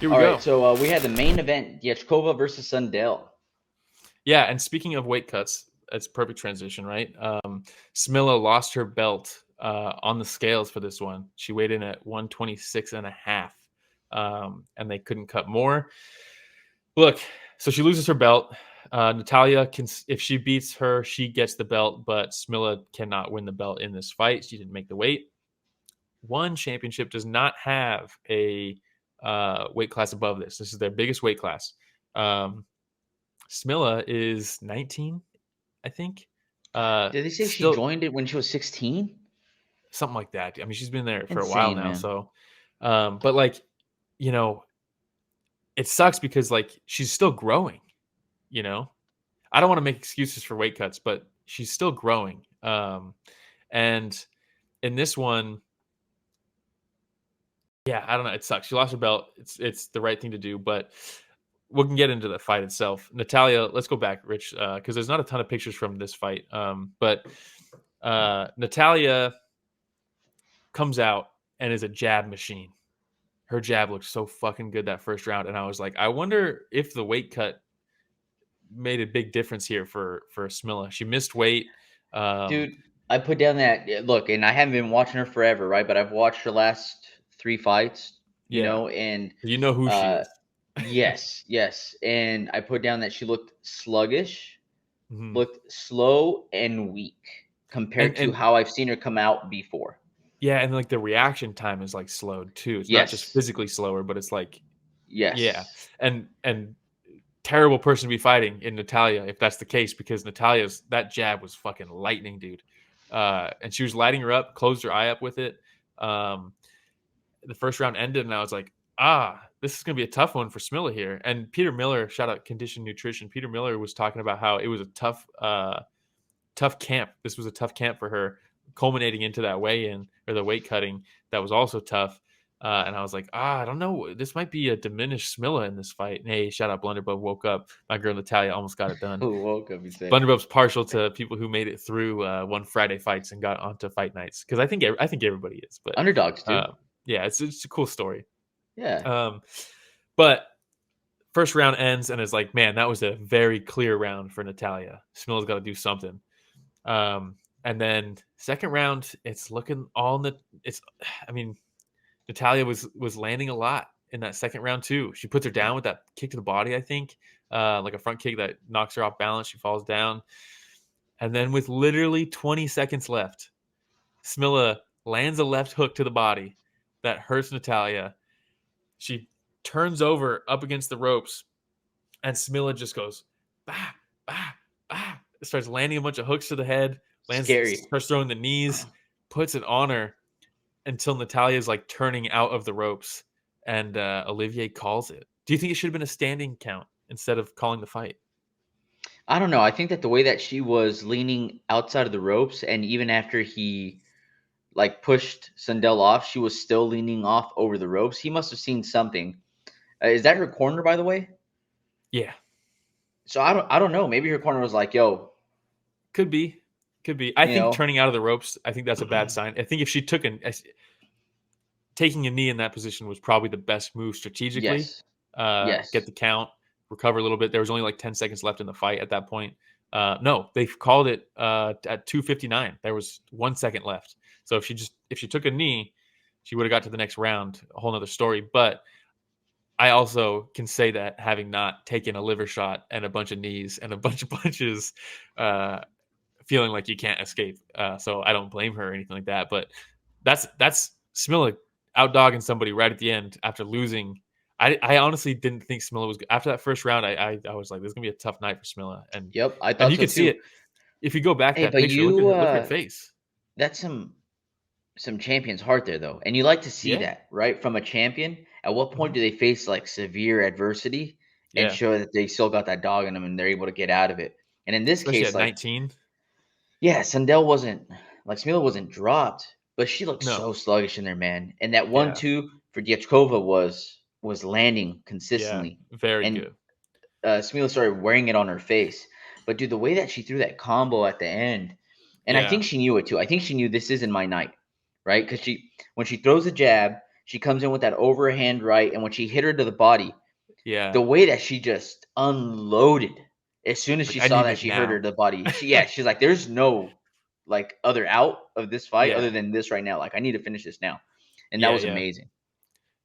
Here we All right, go. so we had the main event, Diachkova versus Sundell. Yeah, and speaking of weight cuts, it's a perfect transition, right? Smilla lost her belt on the scales for this one. She weighed in at 126 and a half, and they couldn't cut more. Look, so she loses her belt. Natalia can, if she beats her, she gets the belt, but Smilla cannot win the belt in this fight. She didn't make the weight. One championship does not have a weight class above this. This is their biggest weight class. Um, Smilla is 19, I think. Did they say she Still joined it when she was 16? something like that. I mean, she's been there for a while Insane, now. man. So, but like, you know, it sucks because like she's still growing. You know, I don't want to make excuses for weight cuts, but she's still growing. And in this one, yeah, I don't know. It sucks. She lost her belt. It's the right thing to do, but we can get into the fight itself. Natalia, let's go back, Rich, because there's not a ton of pictures from this fight. But Natalia comes out and is a jab machine. Her jab looked so fucking good that first round, and I was like, I wonder if the weight cut made a big difference here for Smilla. She missed weight. Um, Dude, I put down that look, and I haven't been watching her forever, right? But I've watched her last three fights, yeah, and you know who she uh, is. yes, yes. And I put down that she looked sluggish, Mhm. looked slow and weak compared to And how I've seen her come out before. yeah, and like the reaction time is like slowed too. It's not just Yes, physically slower, but it's like yeah, yes. and terrible person to be fighting in Natalia if that's the case because Natalia's that jab was fucking lightning, dude. And she was lighting her up, closed her eye up with it. Um, the first round ended, and I was like, this is gonna be a tough one for Smilla here. And Peter Miller, shout out Condition Nutrition. Peter Miller was talking about how it was a tough camp. This was a tough camp for her, culminating into that weigh-in or the weight cutting that was also tough. And I was like, I don't know. This might be a diminished Smilla in this fight. And hey, shout out Blunderbub woke up. My girl Natalia almost got it done. Who woke up? He said, Blunderbub's partial to people who made it through one Friday fights and got onto fight nights because I think everybody is. But underdogs too. yeah, it's a cool story. Yeah. Um, but first round ends and it's like, man, that was a very clear round for Natalia. Smilla's got to do something. And then second round, it's looking all in the. It's, I mean, Natalia was landing a lot in that second round too. She puts her down with that kick to the body, I think, like a front kick that knocks her off balance. She falls down, and then with literally 20 seconds left, Smilla lands a left hook to the body that hurts Natalia. She turns over up against the ropes, and Smilla just goes bah bah bah. Starts landing a bunch of hooks to the head. Scary. Starts throwing the knees, puts it on her until Natalia's like turning out of the ropes, and Olivier calls it. Do you think it should have been a standing count instead of calling the fight? I don't know. I think that the way that she was leaning outside of the ropes, and even after he like pushed Sundell off, she was still leaning off over the ropes. He must have seen something. Is that her corner, by the way? Yeah, So I don't know. Maybe her corner was like, "Yo, could be, could be. I you think know, turning out of the ropes, I think that's a bad sign. I think if she took taking a knee in that position was probably the best move strategically. yes, Get yes, the count, recover a little bit. There was only like 10 seconds left in the fight at that point. No, they called it at 2:59. There was 1 second left. So if she took a knee, she would have got to the next round. A whole nother story. But I also can say that having not taken a liver shot and a bunch of knees and a bunch of punches, uh, feeling like you can't escape. So I don't blame her or anything like that. But that's Smilla outdogging somebody right at the end after losing. I honestly didn't think Smilla was good. After that first round. I was like, this is gonna be a tough night for Smilla, yep." I and thought you so could see too. it if you go back Hey, that but picture. Look at you, her, look at her face. that's some champion's heart there though, and you like to see Yeah, that, right, from a champion. At what point hmm do they face like severe adversity and yeah, show that they still got that dog in them and they're able to get out of it? And in this especially case, at like, 19. yeah, Sundell wasn't like Smila wasn't dropped, but she looked No, so sluggish in there, man. And that one yeah, two for Diachkova was landing yeah, consistently, very and good. Smila started wearing it on her face. But dude, the way that she threw that combo at the end, and I Yeah, think she knew it too. I think she knew this isn't my night, right? Because she when she throws a jab, She comes in with that overhand right, and when she hit her to the body, Yeah. the way that she just unloaded as soon as Like, she I saw need that it she hurt her now. to the body. She's like, there's no like other out of this fight other Yeah. than this right now. Like, I need to finish this now. And that Yeah, was yeah. amazing.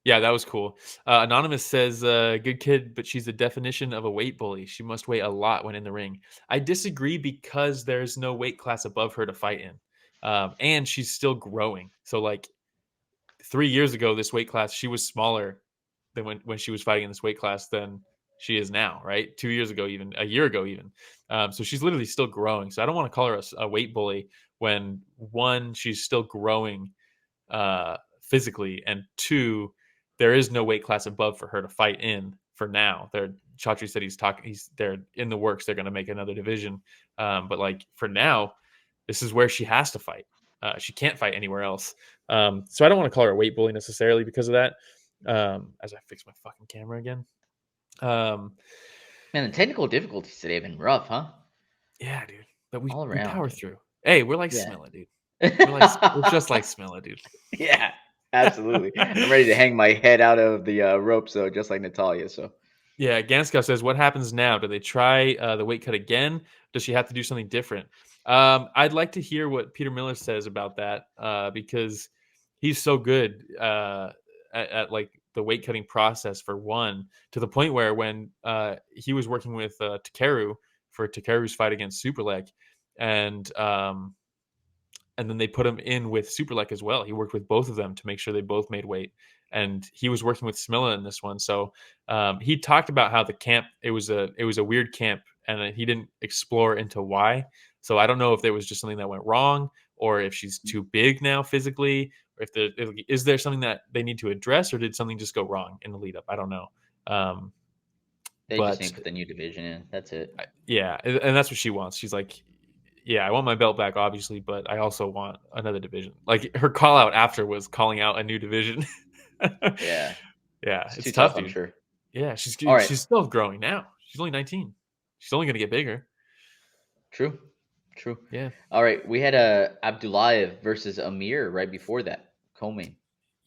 Yeah, that was cool. Anonymous says, good kid, but she's the definition of a weight bully. She must weigh a lot when in the ring. I disagree because there's no weight class above her to fight in. And she's still growing. So, like, 3 years ago, this weight class, she was smaller than when she was fighting in this weight class than she is now, right? 2 years ago, even a year ago, even. So she's literally still growing. So I don't want to call her a weight bully when, one, she's still growing physically, and two, there is no weight class above for her to fight in for now. Chatri said they're in the works. They're going to make another division, but like for now, this is where she has to fight. She can't fight anywhere else. So I don't want to call her a weight bully necessarily because of that. As I fix my fucking camera again. Um, Man, the technical difficulties today have been rough, huh? yeah, dude. But we All we around. power through. Hey, we're like Yeah. Smilla, dude. We're just like Smilla, dude. Yeah, absolutely. I'm ready to hang my head out of the ropes, though, just like Natalia. So Yeah, Ganskov says, "What happens now? Do they try the weight cut again? Does she have to do something different?" I'd like to hear what Peter Miller says about that because he's so good at like the weight cutting process for one, to the point where when he was working with Takeru for Takeru's fight against Superlek, and and then they put him in with Superlek as well. He worked with both of them to make sure they both made weight, and he was working with Smilla in this one. So he talked about how the camp it was a weird camp, and he didn't explore into why. So I don't know if there was just something that went wrong, or if she's too big now physically, or is there something that they need to address, or did something just go wrong in the lead up? I don't know. Um, they just need but to put the new division in. That's it. yeah, and that's what she wants. She's like, yeah, I want my belt back, obviously, but I also want another division. Like her call out after was calling out a new division. Yeah, Yeah, it's it's too tough, tough, I'm dude. sure. Yeah, All right, she's still growing now. She's only 19. She's only gonna get bigger. true, true. Yeah, All right, we had a Abdullaev versus Amir right before that co-main.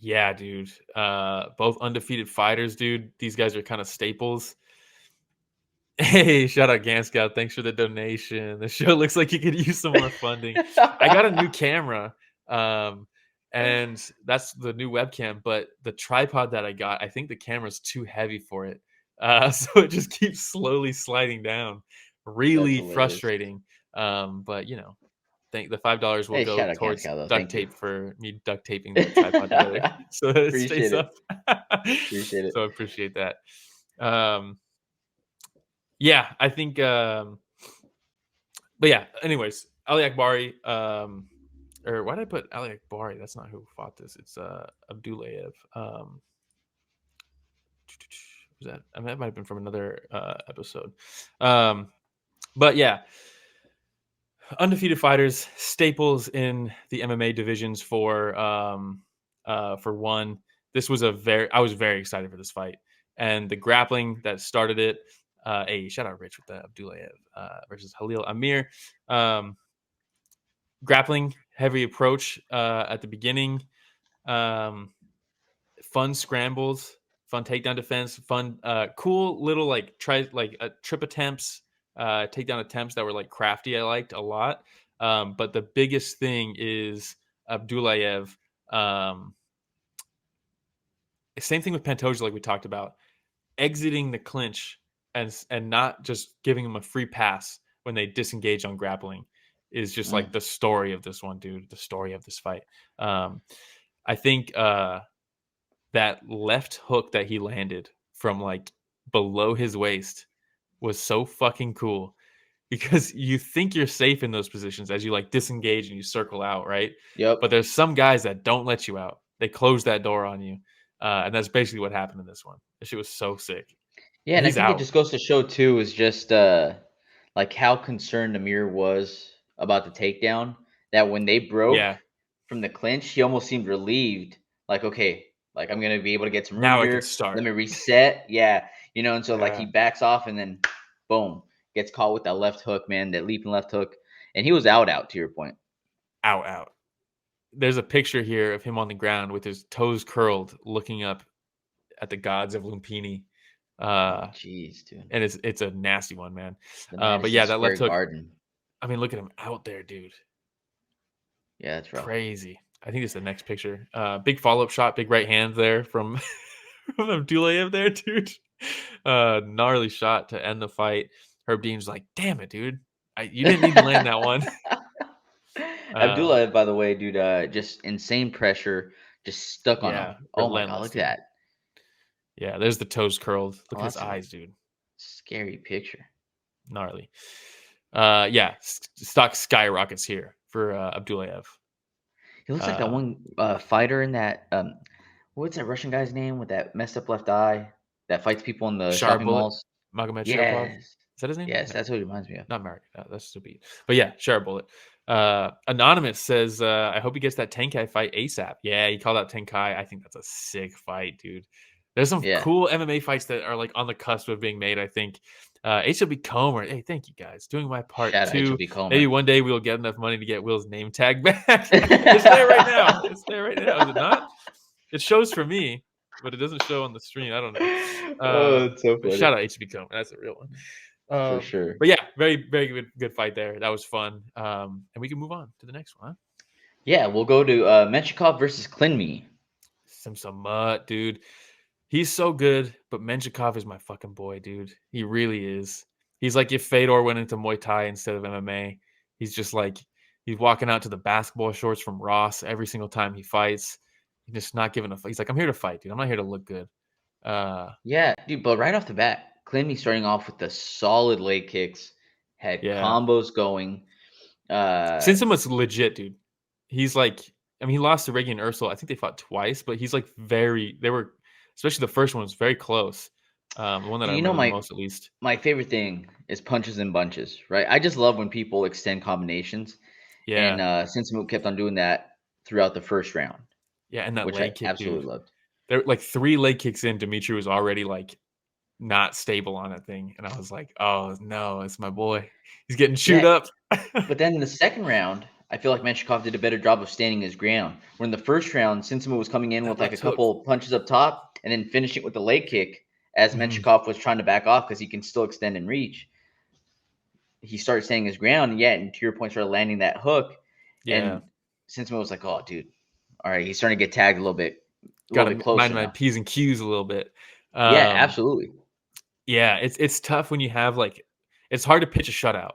yeah, dude. Both undefeated fighters, dude. These guys are kind of staples. Hey, shout out Ganscout. Thanks for the donation. The show looks like you could use some more funding. I got a new camera, um, and that's the new webcam. But the tripod that I got, I think the camera's too heavy for it. So it just keeps slowly sliding down. That's Really hilarious. frustrating. But you know, think the $5 will Hey, go shout out towards Ganscow though. duct Thank you. tape for me duct taping the tripod together so that it Appreciate stays it. up. Appreciate it. So I appreciate that. Um, yeah, I think but yeah, anyways, Ali Akbari, or why did I put Ali Akbari? That's not who fought this. It's Abdullaev. Was that? I mean, that might have been from another episode. Um, but yeah, undefeated fighters, staples in the MMA divisions for one. This was I was very excited for this fight, and the grappling that started it. Hey, shout out Rich with the Abdullaev versus Halil Amir. Um, Grappling heavy approach at the beginning, um, fun scrambles, fun takedown defense, fun cool little like trip attempts, takedown attempts that were like crafty. I liked a lot. But the biggest thing is Abdullaev. um, Same thing with Pantoja, like we talked about, exiting the clinch and not just giving him a free pass when they disengage on grappling is just like Mm. the story of this one, dude. The story of this fight. Um, I think that left hook that he landed from like below his waist was so fucking cool because you think you're safe in those positions as you like disengage and you circle out, right? Yep. But there's some guys that don't let you out. They close that door on you. And that's basically what happened in this one. This shit was so sick. Yeah, And and I he's think it out. just goes to show too is just like how concerned Amir was about the takedown. That when they broke Yeah. from the clinch, he almost seemed relieved. Like, okay, like I'm gonna be able to get some room Now I can here. Let start. me reset. Yeah, and so like he Yeah. backs off and then boom, gets caught with that left hook, man, that leaping left hook, and he was out to your point. Out. there's a picture here of him on the ground with his toes curled, looking up at the gods of Lumpini. Oh, jeez, dude. And it's a nasty one, man. The But yeah, Madison that left Square hook. Garden. I mean, look at him out there, dude. Yeah, that's rough. Crazy. I think it's the next picture. Big follow-up shot, big right hand there from from Abdullaev there, dude. Gnarly shot to end the fight. Herb Dean's like, damn it, dude. You didn't need to land that one. Abdullaev, by the way, dude, just insane pressure, just stuck on him. Yeah, Oh my god, relentless, look dude. at that. Yeah, there's the toes curled. Look Oh, at his that's a eyes, dude. scary picture. Gnarly. Yeah, stock skyrockets here for Abdullaev. He looks like that one fighter in that what's that Russian guy's name with that messed up left eye that fights people in the Sharp shopping Bullet, malls? Magomed Sharapov. Yes. Is that his name? Yes, No, that's what he reminds me of. not Mark. No, that's stupid. But yeah, Sharp Bullet. Anonymous says, I hope he gets that Tenkai fight ASAP. Yeah, he called out Tenkai. I think that's a sick fight, dude. There's some Yeah. cool MMA fights that are like on the cusp of being made, I think. HLB Comer. Hey, thank you guys. Doing my part Shout out too. HLB Comer. Maybe one day we'll get enough money to get Will's name tag back. It's there right now. It's there right now. Is it not? It shows for me, but it doesn't show on the screen. I don't know. Oh, that's so But funny. shout out HB Comer. That's a real one. For sure. But yeah, very, very good fight there. That was fun. And we can move on to the next one. Huh? Yeah, we'll go to Menshikov versus Klinmee. Sinsamut, dude. He's so good, but Menshikov is my fucking boy, dude. He really is. He's like if Fedor went into Muay Thai instead of MMA. He's just like he's walking out to the basketball shorts from Ross every single time he fights. He's just not giving a. He's like, I'm here to fight, dude. I'm not here to look good. Yeah, dude, but right off the bat, Klinmee starting off with the solid leg kicks, had combos going. Sinsamut's legit, dude. He's like, I mean, he lost to Reggie and Ursel. I think they fought twice, but he's like they were, especially the first one was very close. The one that I remember the most, at least. My favorite thing is punches and bunches, right? I just love when people extend combinations. Yeah. And Sinsamut kept on doing that throughout the first round. Yeah, and that which leg I kick, absolutely dude. loved. There like 3 leg kicks in, Dmitry was already like not stable on that thing. And I was like, oh no, it's my boy. He's getting chewed up. But then in the second round, I feel like Menshikov did a better job of standing his ground. When the first round, Sinsamut was coming in with like a couple punches up top and then finishing with the leg kick as Menshikov was trying to back off because he can still extend and reach. He started standing his ground, and to your point, started landing that hook. Yeah. And Sinsamut was like, oh, dude, all right, he's starting to get tagged a little bit. Got to mind my P's and Q's a little bit. Yeah, absolutely. Yeah, it's tough when you have like, it's hard to pitch a shutout,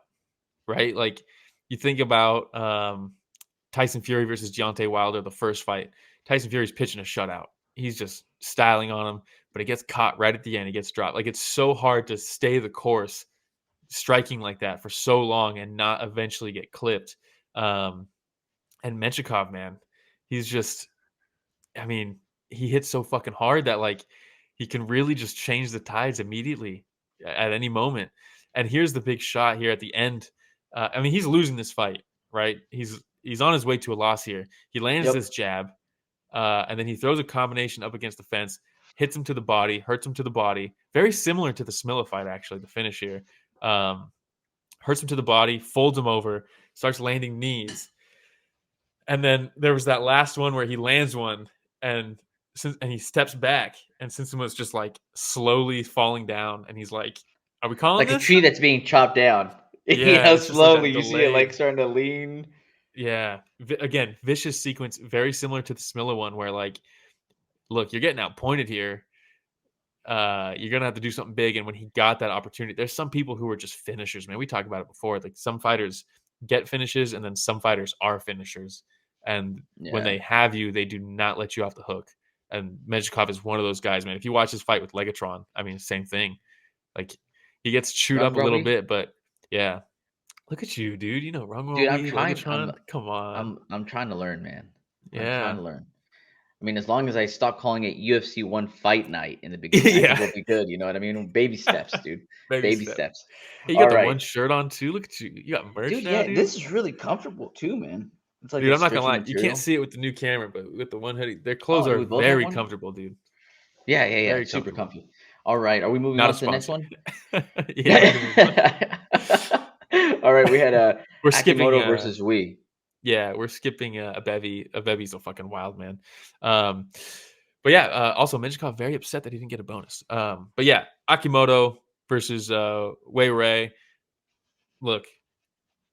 right? Like you think about Tyson Fury versus Deontay Wilder, the first fight. Tyson Fury's pitching a shutout. He's just styling on him, but he gets caught right at the end. He gets dropped. Like it's so hard to stay the course, striking like that for so long and not eventually get clipped. And Menshikov, man, he's just, I mean, he hits so fucking hard that like he can really just change the tides immediately at any moment. And here's the big shot here at the end. I mean, he's losing this fight, right? He's on his way to a loss here. He lands this jab, and then he throws a combination up against the fence, hits him to the body, hurts him to the body. Very similar to the Smilla fight, actually, the finish here. Hurts him to the body, folds him over, starts landing knees. And then there was that last one where he lands one and he steps back, and Sinsamut's just like slowly falling down, and he's like, "Are we calling like this?" a tree that's being chopped down? Yeah, slowly you see it like starting to lean. Yeah, again, vicious sequence, very similar to the Smilla one, where like, look, you're getting outpointed here. You're gonna have to do something big. And when he got that opportunity, there's some people who are just finishers, man. We talked about it before. Like some fighters get finishes, and then some fighters are finishers. And when they have you, they do not let you off the hook. And Menshikov is one of those guys, man. If you watch his fight with Legatron, I mean, same thing. Like he gets chewed up a little bit, but yeah. Look at you, dude. You know, dude, I'm trying. Come on. I'm trying to learn, man. Yeah. I'm trying to learn. I mean, as long as I stop calling it UFC One Fight Night in the beginning, I think we'll be good. You know what I mean? Baby steps, dude. Baby steps. Hey, you got the one shirt on too. Look at you. You got merch dude, now, dude. This is really comfortable too, man. It's like dude, I'm not gonna lie. Material. You can't see it with the new camera, but with the one hoodie, their clothes are very comfortable, dude. Yeah. Very super comfy. All right, are we moving on to the next one? Yeah. All right, we had We're Akimoto versus Wei. Yeah, we're skipping a bevy. A bevy's a fucking wild man. Um, but yeah, also Menshikov very upset that he didn't get a bonus. But yeah, Akimoto versus Wei Rui. Look,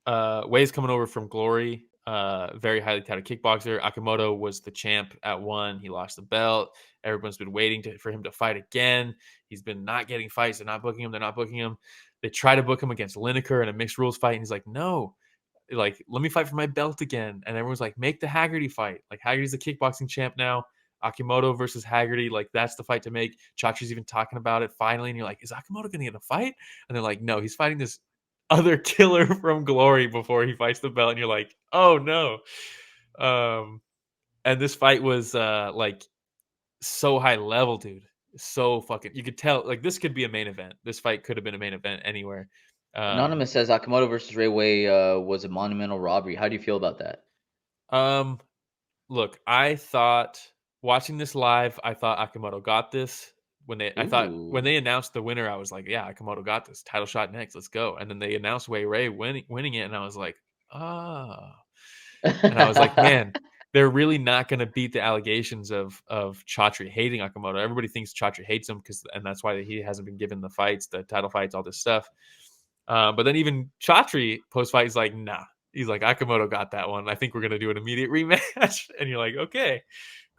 Wei's coming over from Glory. Very highly touted kickboxer. Akimoto was the champ at one. He lost the belt. Everyone's been waiting for him to fight again. He's been not getting fights. They're not booking him. They're not booking him. They try to book him against Lineker in a mixed rules fight, and he's like, no, like, let me fight for my belt again. And everyone's like, make the Haggerty fight. Like, Haggerty's the kickboxing champ now. Akimoto versus Haggerty, like, that's the fight to make. Chachi's even talking about it finally. And you're like, is Akimoto going to get a fight? And they're like, no, he's fighting this other killer from Glory before he fights the belt. And you're like, oh no. And this fight was like so high level, dude. So fucking, you could tell, like, this could be a main event. This fight could have been a main event anywhere. Anonymous says Akimoto versus Ray Wei was a monumental robbery. How do you feel about that? Um, Look, I thought watching this live, I thought Akimoto got this. I thought when Ooh. they announced the winner, I was like, yeah, Akimoto got this. Title shot next, let's go. And then they announced Wei Rui winning it, and I was like, ah. And I was like, man, they're really not going to beat the allegations of Chatri hating Akimoto. Everybody thinks Chatri hates him and that's why he hasn't been given the fights, the title fights, all this stuff. But then even Chatri post fight is like, nah. He's like, Akimoto got that one. I think we're gonna do an immediate rematch. And you're like, okay,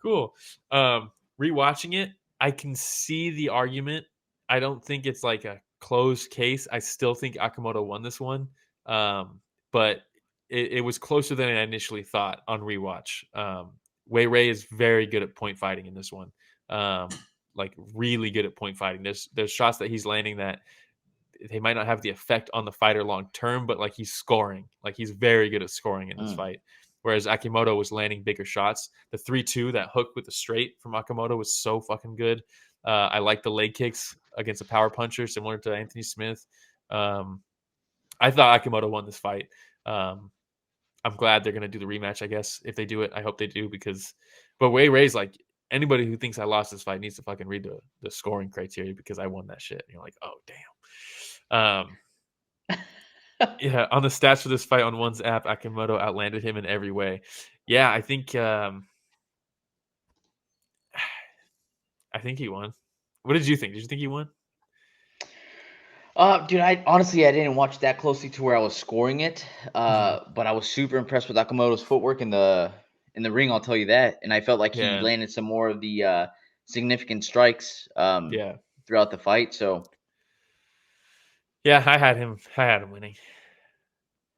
cool. Rewatching it, I can see the argument. I don't think it's like a closed case. I still think Akimoto won this one. But it was closer than I initially thought on rewatch. Wei Rui is very good at point fighting in this one. Like really good at point fighting. There's shots that he's landing that they might not have the effect on the fighter long term, but like he's scoring. Like he's very good at scoring in this fight. Whereas Akimoto was landing bigger shots. The 3-2, that hook with the straight from Akimoto was so fucking good. I like the leg kicks against a power puncher, similar to Anthony Smith. I thought Akimoto won this fight. I'm glad they're going to do the rematch, I guess. If they do it, I hope they do but Wei Rui's like, anybody who thinks I lost this fight needs to fucking read the scoring criteria because I won that shit. And you're like, oh, damn. Yeah, on the stats for this fight on one's app, Akimoto outlanded him in every way. Yeah, I think he won. What did you think? Did you think he won? Dude, I didn't watch that closely to where I was scoring it. But I was super impressed with Akamoto's footwork in the ring. I'll tell you that. And I felt like he Yeah, landed some more of the significant strikes yeah, throughout the fight. So, yeah. I had him winning,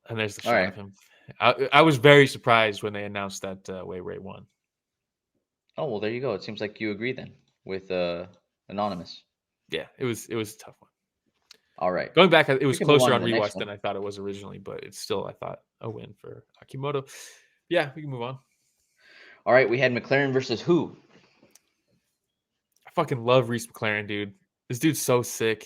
and there's the all shot right. of him. I was very surprised when they announced that Wei Rui won. Oh well, there you go. It seems like you agree then with Anonymous. Yeah, it was a tough one. All right. Going back, it We was can move on closer to on the next rewatch one. than I thought it was originally, but it's still, I thought, a win for Akimoto. Yeah, we can move on. All right, we had McLaren versus who? I fucking love Reece McLaren, dude. This dude's so sick.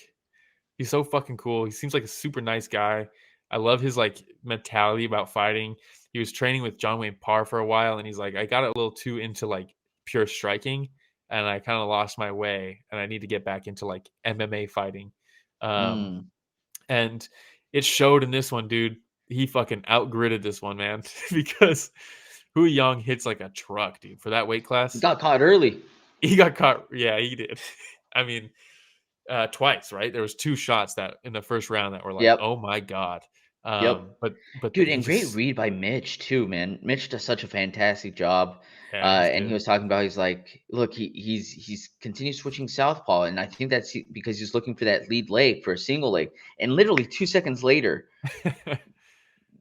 He's so fucking cool. He seems like a super nice guy. I love his like mentality about fighting. He was training with John Wayne Parr for a while, and he's like, I got a little too into like pure striking, and I kind of lost my way, and I need to get back into like MMA fighting. Mm. And it showed in this one, dude. He fucking outgritted this one, man, because Yong hits like a truck, dude, for that weight He class. got caught early. He got caught. Yeah, he did. I mean, twice, right? There was two shots that in the first round that were like, Yep. oh my god. Yep. But Dude, he and great just, read by Mitch too, man. Mitch does such a fantastic job. yeah, he's And he good. was talking about he's like, look, he's continued switching southpaw, and I think that's because he's looking for that lead leg for a single leg. And literally 2 seconds later,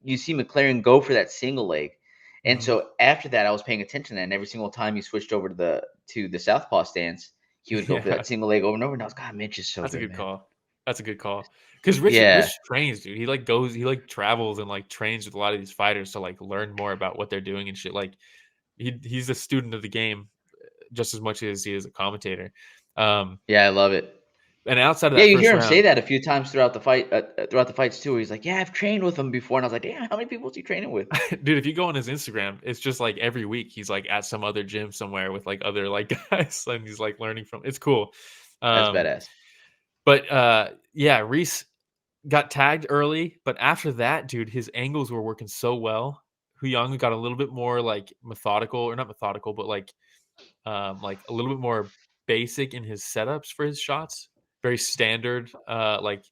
you see McLaren go for that single leg. And Mhm. so after that, I was paying attention, and every single time he switched over to the southpaw stance, he would go for Yeah, that single leg over and over. And I was, God, Mitch is so that's a good, good man. call. That's a good call. Because Yeah, Rich trains, dude. He like travels and like trains with a lot of these fighters to like learn more about what they're doing and shit. Like he's a student of the game just as much as he is a commentator. Um, yeah, I love it. and outside of Yeah, that you first hear him say round, that a few times throughout the fights too. Where he's like, "Yeah, I've trained with him before," and I was like, "Damn, how many people is he training with?" dude, if you go on his Instagram, it's just like every week he's like at some other gym somewhere with like other like guys and he's like learning from. It's cool. That's Um, badass. but yeah, Reece got tagged early, but after that, dude, his angles were working so well. Yong got a little bit more like methodical, or not methodical, but like a little bit more basic in his setups for his shots. Very standard, like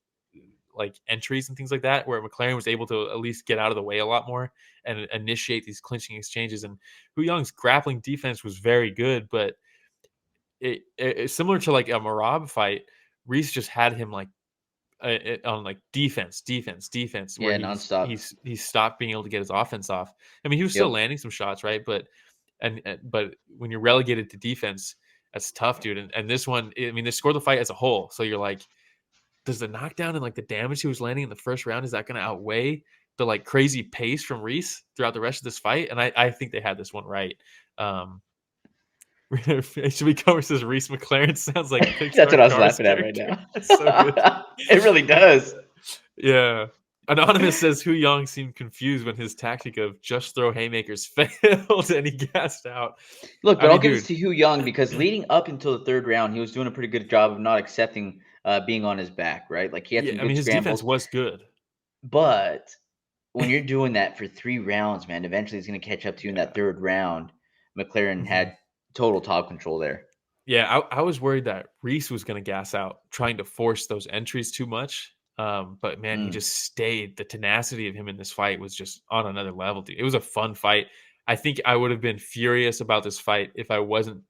entries and things like that, where McLaren was able to at least get out of the way a lot more and initiate these clinching exchanges. And Yong's grappling defense was very good, but it's similar to like a Marab fight. Reece just had him like on like defense, where Yeah, nonstop. he stopped being able to get his offense off. I mean, he was still Yep. landing some shots, right? But when you're relegated to defense, that's tough, dude. And this one, I mean, they scored the fight as a whole, so you're like, does the knockdown and like the damage he was landing in the first round, is that going to outweigh the like crazy pace from Reece throughout the rest of this fight? And I think they had this one right. HB Cover says Reece McLaren sounds like That's Pixar what I was Cars laughing at right character. now. It's so good. It really does. Yeah. Anonymous says Yong seemed confused when his tactic of just throw haymakers failed and he gassed out. Look, I but I'll mean, give this dude, to Yong because leading up until the third round, he was doing a pretty good job of not accepting being on his back, right? Like he had yeah, some I mean, good his defense scrambles. was good. But when you're doing that for 3 rounds, man, eventually it's going to catch up to you in Yeah. that third round. McLaren Mhm. had total top control there. Yeah, I was worried that Reece was going to gas out trying to force those entries too much. But man, he Mm. just stayed. The tenacity of him in this fight was just on another level, dude. It was a fun fight. I think I would have been furious about this fight if I wasn't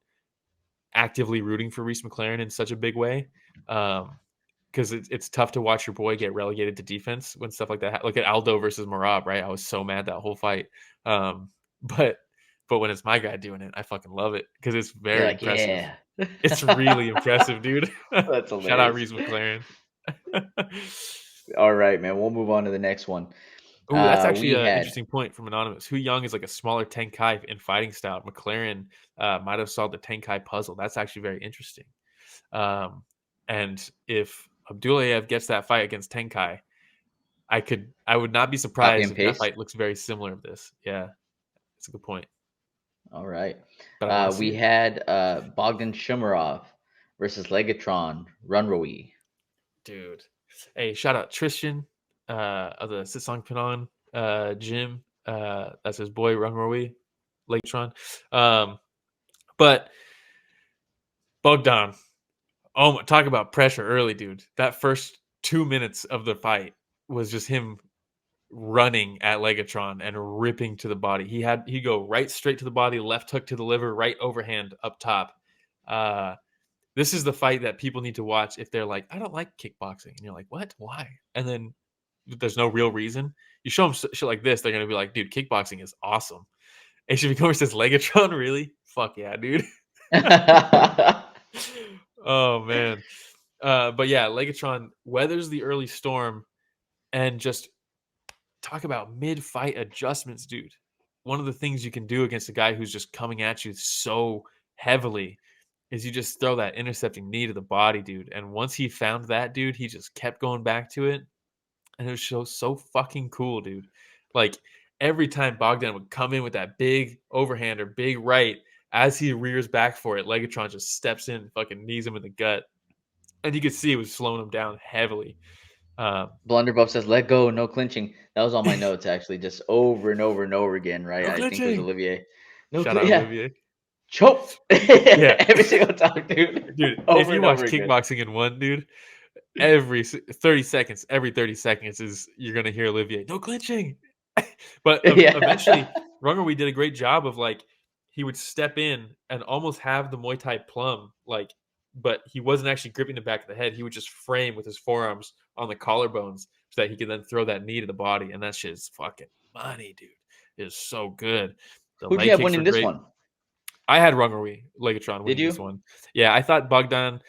actively rooting for Reece McLaren in such a big way. Because it's tough to watch your boy get relegated to defense when stuff like that. Look at Aldo versus Marab, right? I was so mad that whole fight. Um, but when it's my guy doing it, I fucking love it because it's You're very like, impressive. yeah. It's really impressive, dude. That's Shout out hilarious. Reece McLaren. All right, man. We'll move on to the next one. Oh, that's actually We an had interesting point from Anonymous. Yong is like a smaller Tenkai in fighting style. McLaren might have solved the Tenkai puzzle. That's actually very interesting. Um, and if Abdullaev gets that fight against Tenkai, I would not be copy surprised and if that paste. fight looks very similar to this. Yeah, it's a good point, All right. but I want to see We it, had Bogdan Shumarov versus Legatron Run Rui. dude. Hey, shout out Tristan of the Sitsong Pinon gym. That's his boy Rungrowi Laketron. But Bogdan, oh, talk about pressure early, dude. That first 2 minutes of the fight was just him running at Legatron and ripping to the body. He go right straight to the body, left hook to the liver, right overhand up top. Uh, this is the fight that people need to watch if they're like, I don't like kickboxing, and you're like, what? Why? And then there's no real reason. You show them shit like this, they're gonna be like, dude, kickboxing is awesome. And she becomes says Legatron, really? Fuck yeah, dude. Oh man. But yeah, Legatron weathers the early storm and just talk about mid-fight adjustments, dude. One of the things you can do against a guy who's just coming at you so heavily is you just throw that intercepting knee to the body, dude. And once he found that, dude, he just kept going back to it. And it was so fucking cool, dude. Like every time Bogdan would come in with that big overhand or big right, as he rears back for it, Legatron just steps in and fucking knees him in the gut. And you could see it was slowing him down heavily. Blunderbuff says, "Let go, no clinching." That was on my notes actually, just over and over and over again. Right? No I think it was glitching. Olivier. Shout out Yeah, Olivier. choke Yeah. every single time, dude, Dude, if over you and watch over again. kickboxing in one, dude, 30 seconds, every 30 seconds is you're gonna hear Olivier, no clinching. But eventually, Yeah, We did a great job of like he would step in and almost have the Muay Thai plum, like, but he wasn't actually gripping the back of the head. He would just frame with his forearms on the collarbones so that he could then throw that knee to the body, and that shit is fucking money, dude. It is so good. The who'd you leg have kicks winning were this great. one? I had Rungary Legatron Did winning this you? one. Yeah, I thought Bogdan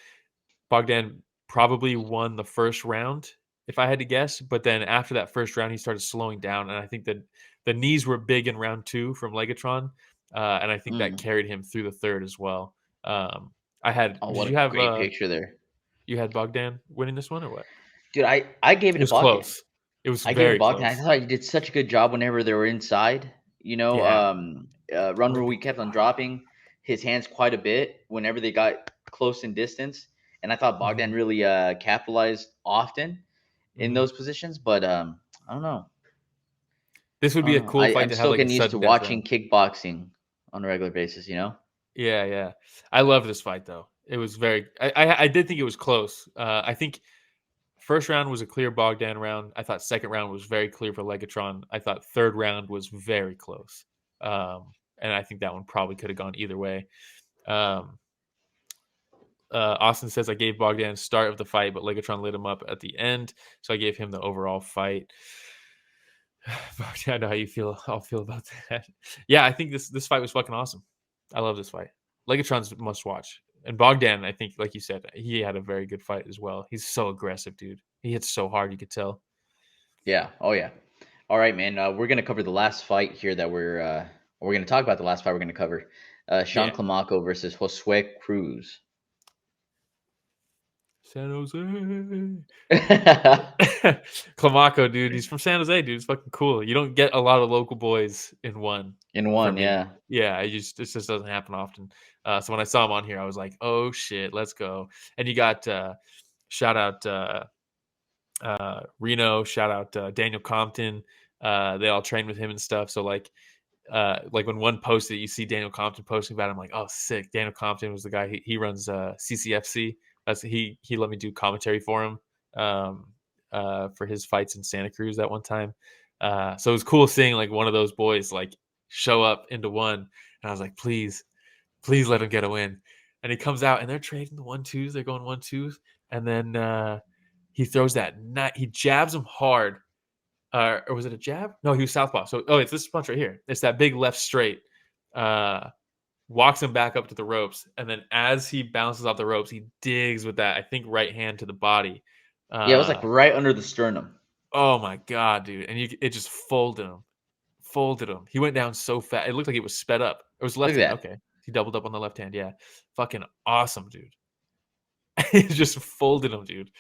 probably won the first round if I had to guess, but then after that first round, he started slowing down, and I think that the knees were big in round two from Legatron, and I think that Mm. carried him through the third as well. I had. Oh, Did what you a have? great picture there, You had Bogdan winning this one or what? dude. I gave it It to was Bogdan. close. It was I gave it to very Bogdan. I close. thought he did such a good job whenever they were inside. Yeah. Run What a Rui good kept on kick. dropping his hands quite a bit whenever they got close in distance, and I thought Hmm. Bogdan really capitalized often in Hmm. those positions. But I don't know. This would be a cool fight I'm to have still like a getting used to sudden death watching round. kickboxing on a regular basis, you know? Yeah, yeah. I love this fight though. It was very. I did think it was close. I think first round was a clear Bogdan round. I thought second round was very clear for Legatron. I thought third round was very close. And I think that one probably could have gone either way. Um, Austin says I gave Bogdan start of the fight, but Legatron lit him up at the end, so I gave him the overall fight. I know how you feel. I'll feel about that. Yeah, I think this fight was fucking awesome. I love this fight. Legatron's must watch, and Bogdan, I think, like you said, he had a very good fight as well. He's so aggressive, dude. He hits so hard, you could tell. Yeah. Oh yeah. All right, man. We're gonna cover the last fight here that we're gonna talk about the last fight we're gonna cover. Sean Yeah, Climaco versus Josue Cruz. San Jose. Yeah, Climaco, dude. He's from San Jose, dude. It's fucking cool. You don't get a lot of local boys in one in for one, me. yeah. Yeah, it just doesn't happen often. So when I saw him on here, I was like, oh shit, let's go. And you got shout out Reno, shout out Daniel Compton. They all train with him and stuff. So like when one posted, you see Daniel Compton posting about it, I'm like, oh sick. Daniel Compton was the guy, he runs CCFC. He let me do commentary for him for his fights in Santa Cruz that one time. So it was cool seeing like one of those boys like show up into one, and I was like, please let him get a win. And he comes out and they're trading the 1-2s, they're going 1-2s, and then he throws that he jabs him hard. Or was it a jab? No, he was southpaw. So, it's this punch right here. It's that big left straight. Walks him back up to the ropes, and then as he bounces off the ropes, he digs with that, I think, right hand to the body. Yeah, it was like right under the sternum. Oh my god, dude! And it just folded him, He went down so fast. It looked like it was sped up. It was Look left at hand. that. Okay, he doubled up on the left hand. Yeah, fucking awesome, dude. He just folded him, dude.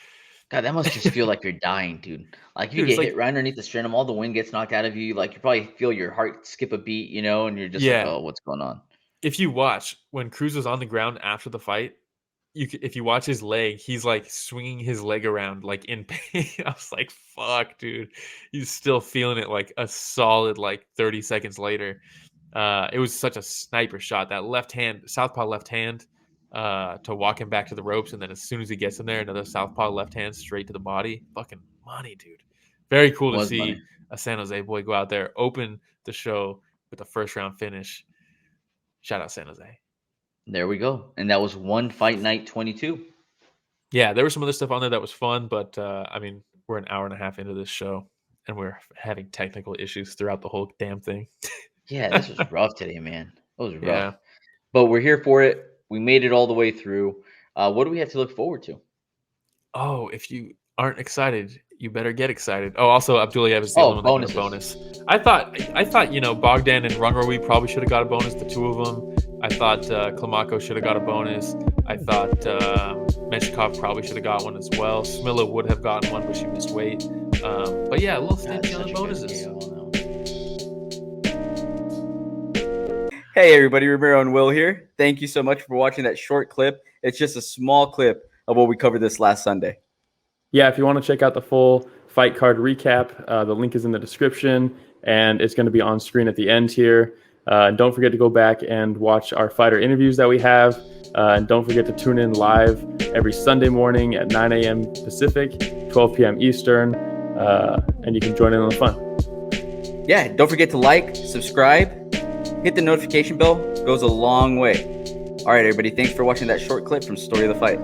God, that must just feel like you're dying, dude. Like if you Dude, it's get hit like, right underneath the sternum, all the wind gets knocked out of you. Like you probably feel your heart skip a beat, you know, and you're just like, yeah. oh, what's going on? If you watch when Cruz was on the ground after the fight, if you watch his leg, he's like swinging his leg around like in pain. I was like, fuck, dude. He's still feeling it like a solid like 30 seconds later. It was such a sniper shot. That left hand, southpaw left hand, to walk him back to the ropes, and then as soon as he gets in there, another southpaw left hand straight to the body. Fucking money, dude. Very cool to Was money. see a San Jose boy go out there, open the show with a first round finish. Shout out San Jose. There we go. And that was one fight night 22. Yeah, there was some other stuff on there that was fun, but I mean, we're an hour and a half into this show, and we're having technical issues throughout the whole damn thing. Yeah, this was rough today, man. It was rough. Yeah. But we're here for it. We made it all the way through. What do we have to look forward to? Oh, if you aren't excited, you better get excited. Oh, also Abdullaev is the Oh, only one that got a bonuses. bonus. I thought Bogdan and Wei Rui probably should have got a bonus, the two of them. I thought Climaco should have got a bonus. I thought Menshikov probably should have got one as well. Smilla would have gotten one, but she missed weight. But yeah, a little stingy on the bonuses. Hey everybody, Romero and Will here. Thank you so much for watching that short clip. It's just a small clip of what we covered this last Sunday. Yeah, if you want to check out the full fight card recap, the link is in the description, and it's going to be on screen at the end here. Don't forget to go back and watch our fighter interviews that we have. And don't forget to tune in live every Sunday morning at 9 a.m. Pacific, 12 p.m. Eastern, and you can join in on the fun. Yeah, don't forget to like, subscribe, hit the notification bell. It goes a long way. All right, everybody, thanks for watching that short clip from Story of the Fight.